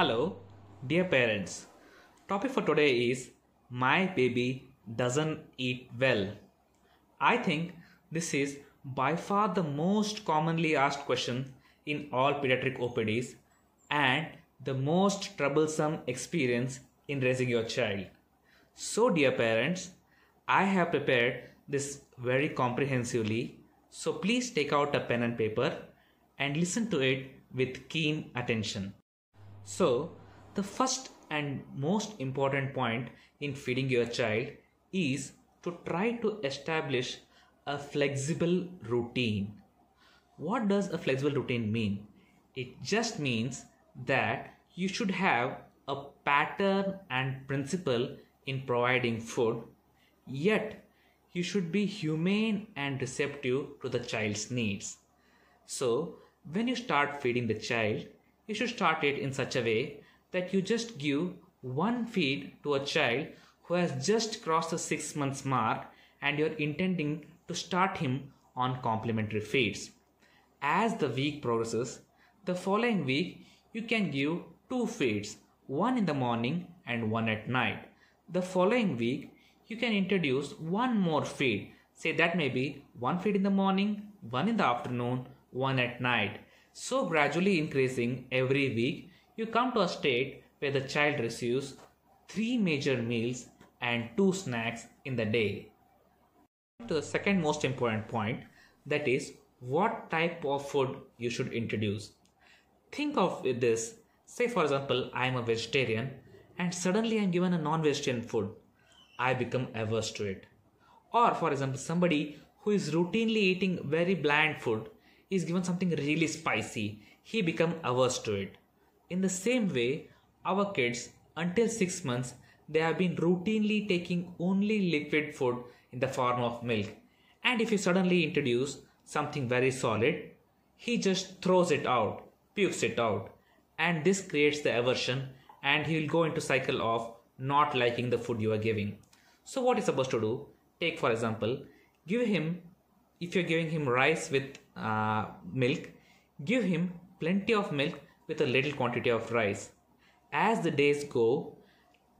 Hello, dear parents. Topic for today is my baby doesn't eat well. I think this is by far the most commonly asked question in all pediatric OPDs and the most troublesome experience in raising your child. So, dear parents, I have prepared this very comprehensively. So, please take out a pen and paper and listen to it with keen attention. So, the first and most important point in feeding your child is to try to establish a flexible routine. What does a flexible routine mean? It just means that you should have a pattern and principle in providing food, yet you should be humane and receptive to the child's needs. So, when you start feeding the child, you should start it in such a way that you just give one feed to a child who has just crossed the 6 months mark and you're intending to start him on complementary feeds. As the week progresses, the following week you can give two feeds, one in the morning and one at night. The following week you can introduce one more feed. Say that may be one feed in the morning, one in the afternoon, one at night. So gradually increasing every week, you come to a state where the child receives 3 major meals and 2 snacks in the day. To the second most important point, that is what type of food you should introduce. Think of this, say for example, I am a vegetarian and suddenly I am given a non-vegetarian food. I become averse to it. Or for example, somebody who is routinely eating very bland food is given something really spicy, he become averse to it. In the same way, our kids until 6 months, they have been routinely taking only liquid food in the form of milk. And if you suddenly introduce something very solid, he just throws it out, pukes it out. And this creates the aversion and he will go into cycle of not liking the food you are giving. So what is supposed to do? Take for example, give him, if you're giving him rice with milk, give him plenty of milk with a little quantity of rice. As the days go,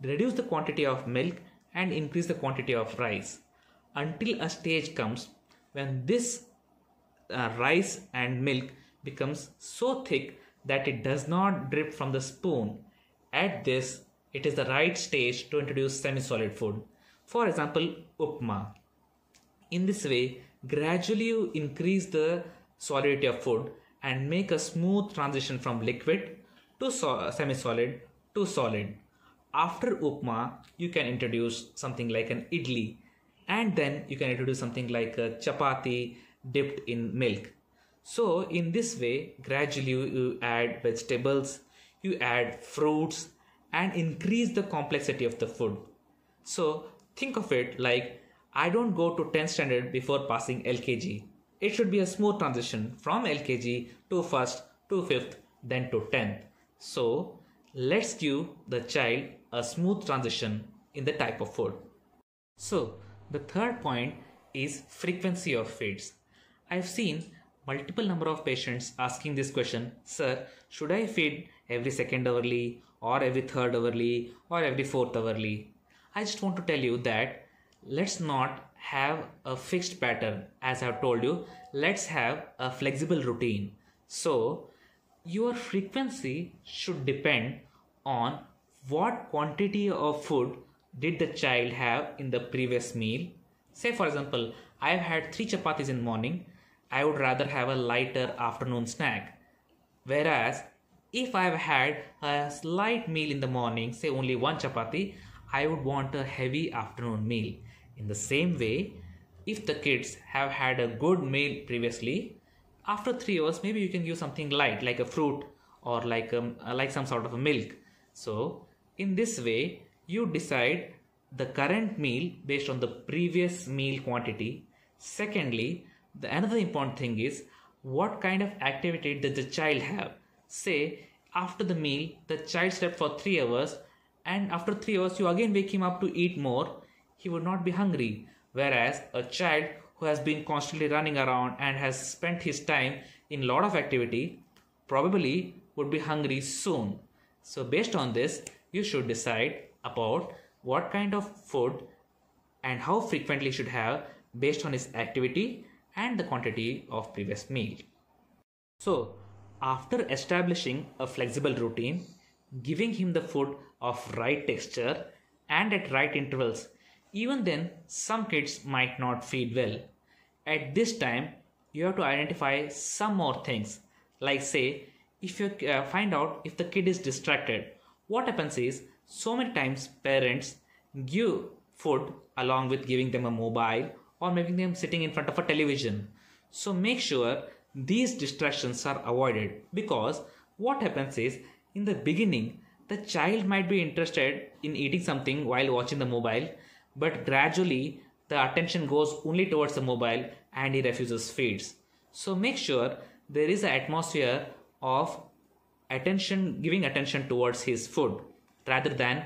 reduce the quantity of milk and increase the quantity of rice until a stage comes when this rice and milk becomes so thick that it does not drip from the spoon. At this, it is the right stage to introduce semi-solid food. For example, upma. In this way, gradually you increase the solidity of food and make a smooth transition from liquid to semi-solid to solid. After upma, you can introduce something like an idli, and then you can introduce something like a chapati dipped in milk. So in this way, gradually you add vegetables, you add fruits and increase the complexity of the food. So think of it like I don't go to 10th standard before passing LKG. It should be a smooth transition from LKG to 1st to 5th then to 10th. So let's give the child a smooth transition in the type of food. So the third point is frequency of feeds. I've seen multiple number of patients asking this question, sir, should I feed every second hourly or every third hourly or every fourth hourly? I just want to tell you that let's not have a fixed pattern. As I have told you, let's have a flexible routine. So your frequency should depend on what quantity of food did the child have in the previous meal. Say for example, I have had 3 chapatis in the morning. I would rather have a lighter afternoon snack. Whereas if I have had a slight meal in the morning, say only 1 chapati, I would want a heavy afternoon meal. In the same way, if the kids have had a good meal previously, after 3 hours maybe you can give something light like a fruit or like some sort of a milk. So in this way you decide the current meal based on the previous meal quantity. Secondly, another important thing is what kind of activity does the child have. Say after the meal the child slept for 3 hours and after 3 hours you again wake him up to eat more, he would not be hungry. Whereas a child who has been constantly running around and has spent his time in lot of activity probably would be hungry soon. So based on this, you should decide about what kind of food and how frequently should have based on his activity and the quantity of previous meal. So after establishing a flexible routine, giving him the food of right texture and at right intervals, even then some kids might not feed well. At this time, you have to identify some more things, like say if you find out if the kid is distracted. What happens is so many times parents give food along with giving them a mobile or making them sitting in front of a television. So make sure these distractions are avoided, because what happens is in the beginning the child might be interested in eating something while watching the mobile, but gradually the attention goes only towards the mobile and he refuses feeds. So make sure there is an atmosphere of giving attention towards his food rather than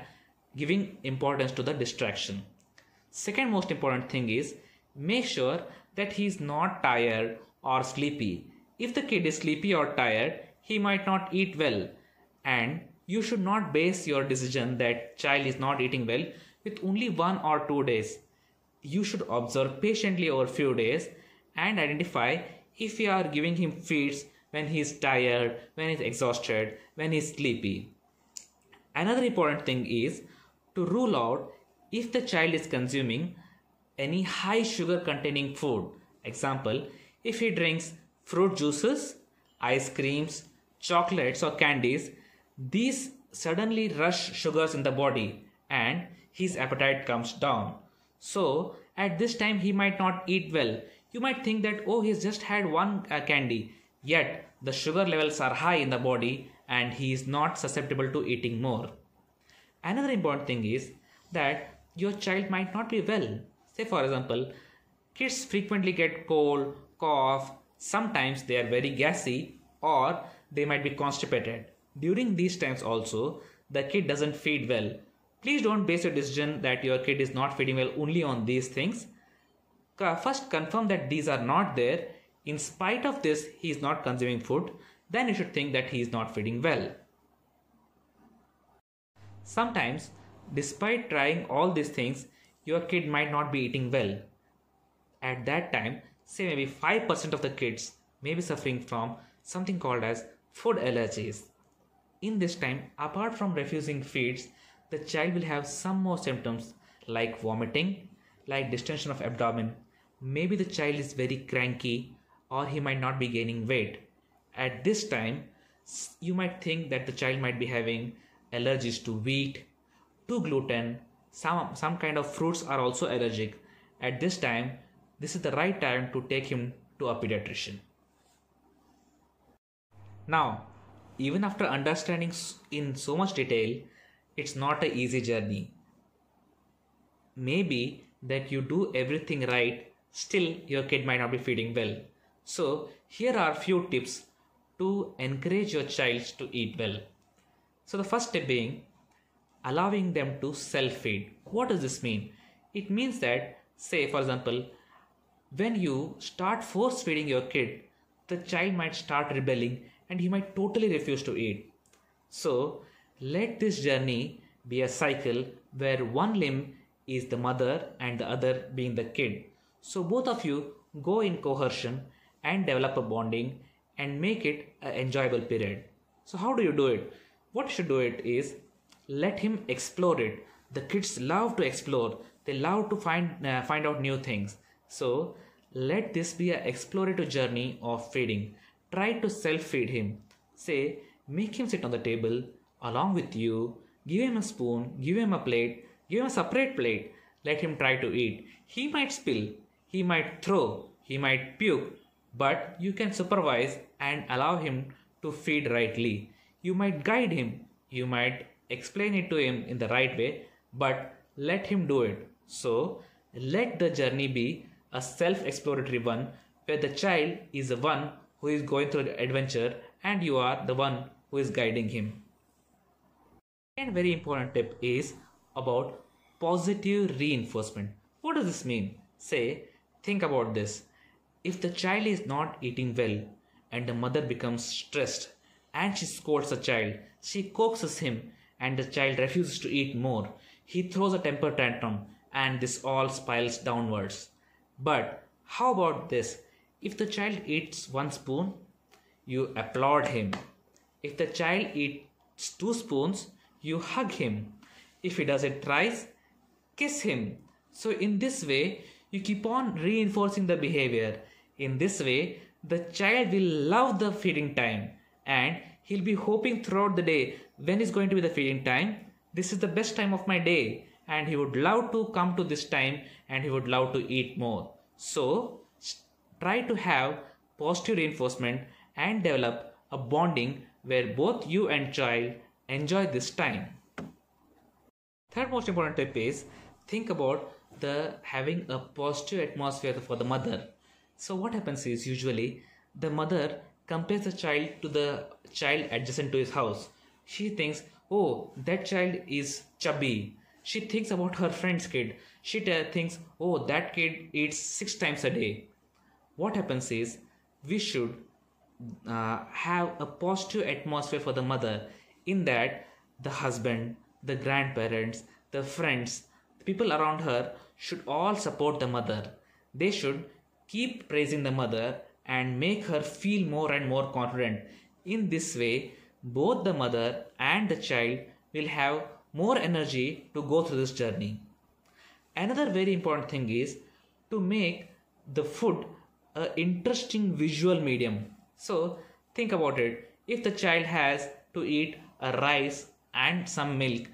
giving importance to the distraction. Second most important thing is make sure that he is not tired or sleepy. If the kid is sleepy or tired, he might not eat well, and you should not base your decision that child is not eating well with only 1 or 2 days. You should observe patiently over few days and identify if you are giving him feeds when he is tired, when he is exhausted, when he is sleepy. Another important thing is to rule out if the child is consuming any high sugar containing food. Example, if he drinks fruit juices, ice creams, chocolates or candies, these suddenly rush sugars in the body and his appetite comes down. So at this time he might not eat well. You might think that, oh, he's just had one candy, yet the sugar levels are high in the body and he is not susceptible to eating more. Another important thing is that your child might not be well. Say for example, kids frequently get cold, cough, sometimes they are very gassy, or they might be constipated. During these times also, the kid doesn't feed well. Please don't base your decision that your kid is not feeding well only on these things. First confirm that these are not there. In spite of this, he is not consuming food. Then you should think that he is not feeding well. Sometimes, despite trying all these things, your kid might not be eating well. At that time, say maybe 5% of the kids may be suffering from something called as food allergies. In this time, apart from refusing feeds, the child will have some more symptoms like vomiting, like distension of abdomen. Maybe the child is very cranky, or he might not be gaining weight. At this time, you might think that the child might be having allergies to wheat, to gluten, some kind of fruits are also allergic. At this time, this is the right time to take him to a pediatrician. Now, even after understanding in so much detail, it's not an easy journey. Maybe that you do everything right, still your kid might not be feeding well. So here are few tips to encourage your child to eat well. So the first step being allowing them to self-feed. What does this mean? It means that, say for example, when you start force feeding your kid, the child might start rebelling and he might totally refuse to eat. So let this journey be a cycle where one limb is the mother and the other being the kid. So both of you go in coercion and develop a bonding and make it an enjoyable period. So how do you do it? What you should do it is let him explore it. The kids love to explore. They love to find out new things. So let this be an explorative journey of feeding. Try to self-feed him. Say, make him sit on the table along with you. Give him a spoon, give him a plate, give him a separate plate. Let him try to eat. He might spill, he might throw, he might puke, but you can supervise and allow him to feed rightly. You might guide him, you might explain it to him in the right way, but let him do it. So let the journey be a self-exploratory one where the child is the one who is going through the adventure and you are the one who is guiding him. And very important tip is about positive reinforcement. What does this mean? Say, think about this. If the child is not eating well and the mother becomes stressed and she scolds the child. She coaxes him and the child refuses to eat more. He throws a temper tantrum and this all spirals downwards. But how about this? If the child eats 1 spoon, you applaud him. If the child eats 2 spoons, you hug him. If he does it thrice, kiss him. So in this way, you keep on reinforcing the behavior. In this way, the child will love the feeding time and he'll be hoping throughout the day when is going to be the feeding time. This is the best time of my day and he would love to come to this time and he would love to eat more. So try to have positive reinforcement and develop a bonding where both you and child enjoy this time. Third most important tip is think about the having a positive atmosphere for the mother. So what happens is usually the mother compares the child to the child adjacent to his house. She thinks, oh, that child is chubby. She thinks about her friend's kid. She thinks, oh, that kid eats 6 times a day. What happens is we should have a positive atmosphere for the mother, in that the husband, the grandparents, the friends, the people around her should all support the mother. They should keep praising the mother and make her feel more and more confident. In this way, both the mother and the child will have more energy to go through this journey. Another very important thing is to make the food an interesting visual medium. So think about it. If the child has to eat a rice and some milk,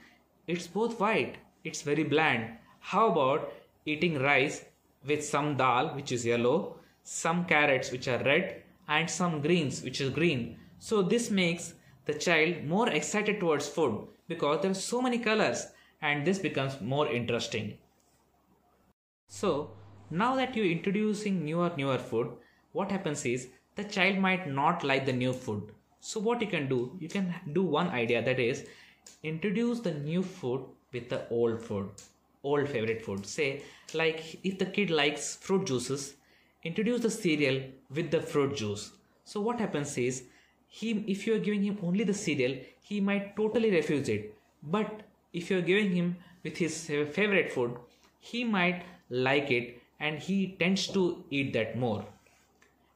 it's both white, it's very bland. How about eating rice with some dal which is yellow, some carrots which are red and some greens which is green. So this makes the child more excited towards food because there are so many colors and this becomes more interesting. So now that you're introducing newer food, what happens is the child might not like the new food. So what you can do one idea, that is introduce the new food with the old food, old favorite food. Say like if the kid likes fruit juices, introduce the cereal with the fruit juice. So what happens is if you are giving him only the cereal, he might totally refuse it. But if you are giving him with his favorite food, he might like it and he tends to eat that more.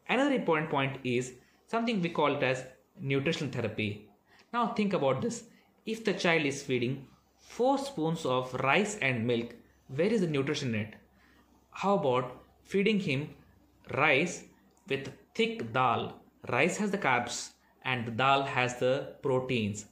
Another important point is something we call it as nutritional therapy. Now think about this. If the child is feeding 4 spoons of rice and milk, where is the nutrition in it? How about feeding him rice with thick dal? Rice has the carbs and the dal has the proteins.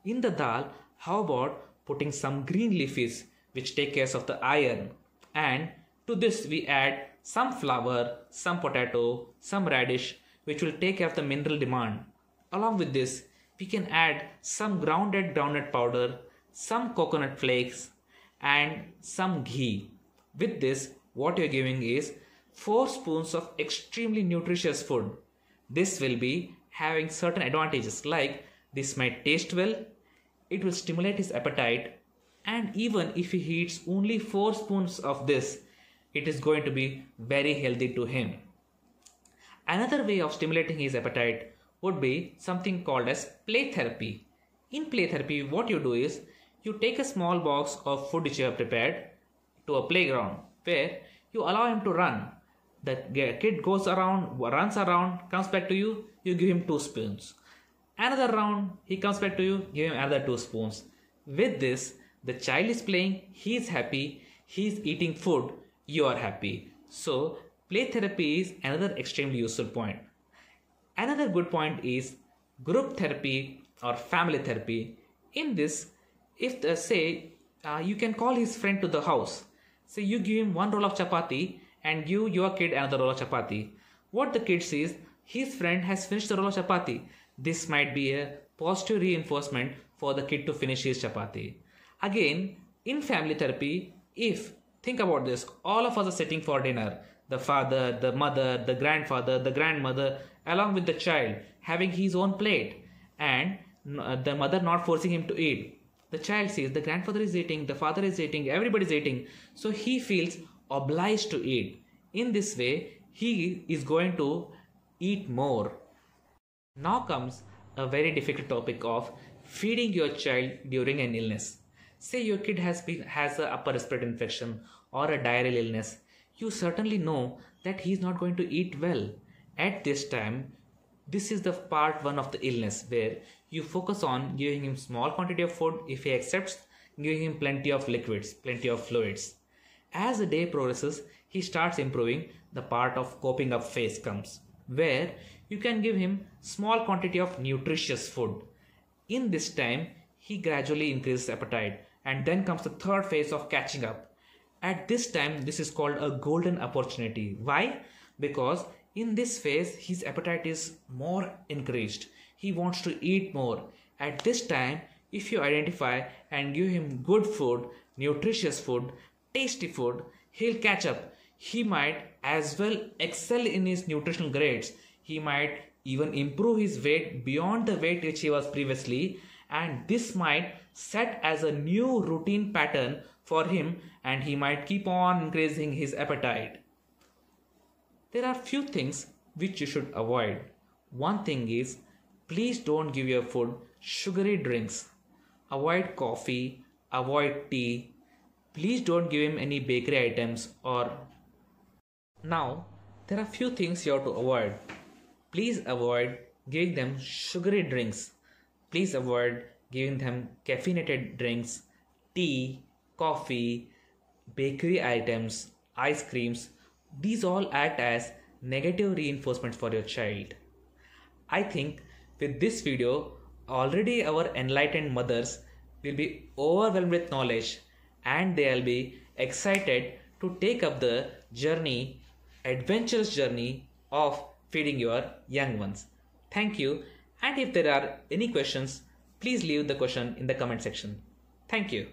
In the dal, how about putting some green leafies which take care of the iron, and to this we add some flour, some potato, some radish which will take care of the mineral demand. Along with this, we can add some grounded groundnut powder, some coconut flakes and some ghee. With this, what you're giving is 4 spoons of extremely nutritious food. This will be having certain advantages, like this might taste well, it will stimulate his appetite, and even if he eats only 4 spoons of this, it is going to be very healthy to him. Another way of stimulating his appetite would be something called as play therapy. In play therapy, what you do is you take a small box of food which you have prepared to a playground where you allow him to run. The kid goes around, runs around, comes back to you, you give him 2 spoons. Another round, he comes back to you, give him another 2 spoons. With this, the child is playing, he is happy, he is eating food, you are happy. So, play therapy is another extremely useful point. Another good point is group therapy or family therapy. In this, if you can call his friend to the house. Say you give him 1 roll of chapati and give your kid another roll of chapati. What the kid sees, his friend has finished the roll of chapati. This might be a positive reinforcement for the kid to finish his chapati. Again, in family therapy, think about this, all of us are sitting for dinner. The father, the mother, the grandfather, the grandmother, along with the child, having his own plate, and the mother not forcing him to eat. The child sees the grandfather is eating, the father is eating, everybody is eating, so he feels obliged to eat. In this way, he is going to eat more. Now comes a very difficult topic of feeding your child during an illness. Say your kid has a upper respiratory infection or a diarrheal illness. You certainly know that he is not going to eat well. At this time, this is the part 1 of the illness where you focus on giving him small quantity of food. If he accepts, giving him plenty of liquids, plenty of fluids. As the day progresses, he starts improving. The part of coping up phase comes, where you can give him small quantity of nutritious food. In this time, he gradually increases appetite, and then comes the third phase of catching up. At this time, this is called a golden opportunity. Why? Because in this phase, his appetite is more increased. He wants to eat more. At this time, if you identify and give him good food, nutritious food, tasty food, he'll catch up. He might as well excel in his nutritional grades. He might even improve his weight beyond the weight which he was previously, and this might set as a new routine pattern for him, and he might keep on increasing his appetite. There are few things which you should avoid. One thing is, please don't give your food sugary drinks. Avoid coffee, avoid tea. Please don't give him any bakery items or... Now, there are few things you have to avoid. Please avoid giving them sugary drinks. Please avoid giving them caffeinated drinks, tea, coffee, bakery items, ice creams. These all act as negative reinforcements for your child. I think with this video, already our enlightened mothers will be overwhelmed with knowledge, and they'll be excited to take up the journey, adventurous journey of feeding your young ones. Thank you, and if there are any questions, please leave the question in the comment section. Thank you.